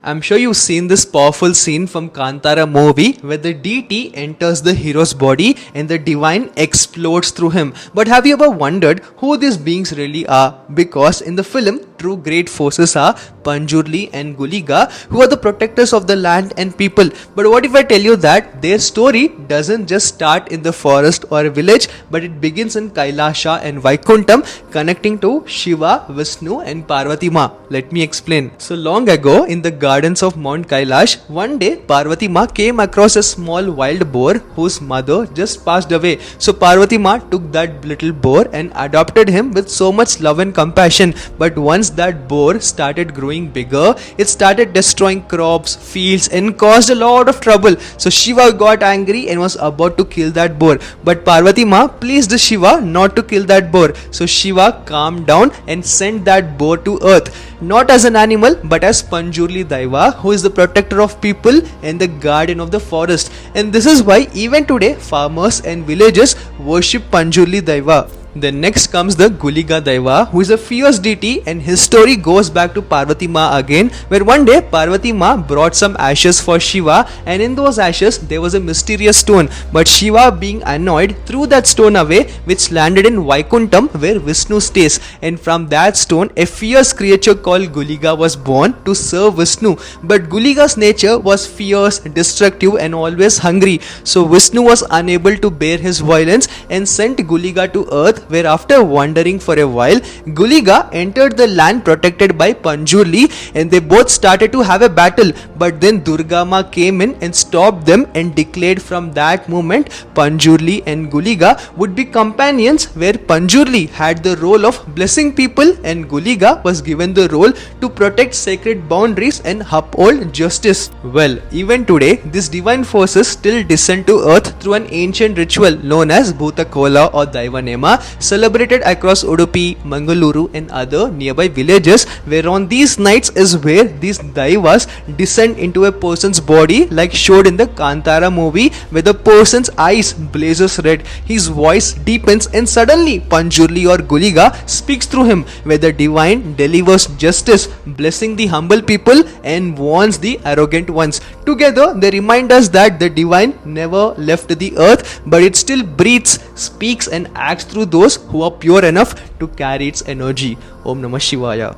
I'm sure you've seen this powerful scene from Kantara Movie where the deity enters the hero's body and the divine explodes through him. But have you ever wondered who these beings really are? Because in the film, true great forces are Panjurli and Guliga, who are the protectors of the land and people. But what if I tell you that their story doesn't just start in the forest or a village, but it begins in Kailasha and Vaikuntham, connecting to Shiva, Vishnu and Parvati Ma. Let me explain. So long ago in the gardens of Mount Kailash, one day Parvati Ma came across a small wild boar whose mother just passed away. So Parvati Ma took that little boar and adopted him with so much love and compassion. But once that boar started growing bigger, it started destroying crops, fields and caused a lot of trouble. So Shiva got angry and was about to kill that boar. But Parvati Ma pleased Shiva not to kill that boar. So Shiva calmed down and sent that boar to earth, not as an animal but as Panjurli Daiva, who is the protector of people and the guardian of the forest. And this is why even today farmers and villagers worship Panjurli Daiva. Then next comes the Guliga Daiva, who is a fierce deity, and his story goes back to Parvati Ma again, where one day Parvati Ma brought some ashes for Shiva, and in those ashes there was a mysterious stone. But Shiva, being annoyed, threw that stone away, which landed in Vaikuntham where Vishnu stays. And from that stone a fierce creature called Guliga was born to serve Vishnu. But Guliga's nature was fierce, destructive and always hungry. So Vishnu was unable to bear his violence and sent Guliga to earth, where after wandering for a while, Guliga entered the land protected by Panjurli and they both started to have a battle. But then Durga Ma came in and stopped them and declared from that moment Panjurli and Guliga would be companions, where Panjurli had the role of blessing people and Guliga was given the role to protect sacred boundaries and uphold justice. Well, even today these divine forces still descend to earth through an ancient ritual known as Bhūta Kola or Daivanema, celebrated across Udupi, Mangaluru and other nearby villages, where on these nights is where these Daivas descend into a person's body, like showed in the Kantara movie, where the person's eyes blazes red, his voice deepens and suddenly Panjurli or Guliga speaks through him, where the divine delivers justice, blessing the humble people and warns the arrogant ones. Together they remind us that the divine never left the earth, but it still breathes, speaks and acts through those who are pure enough to carry its energy. Om Namah Shivaya.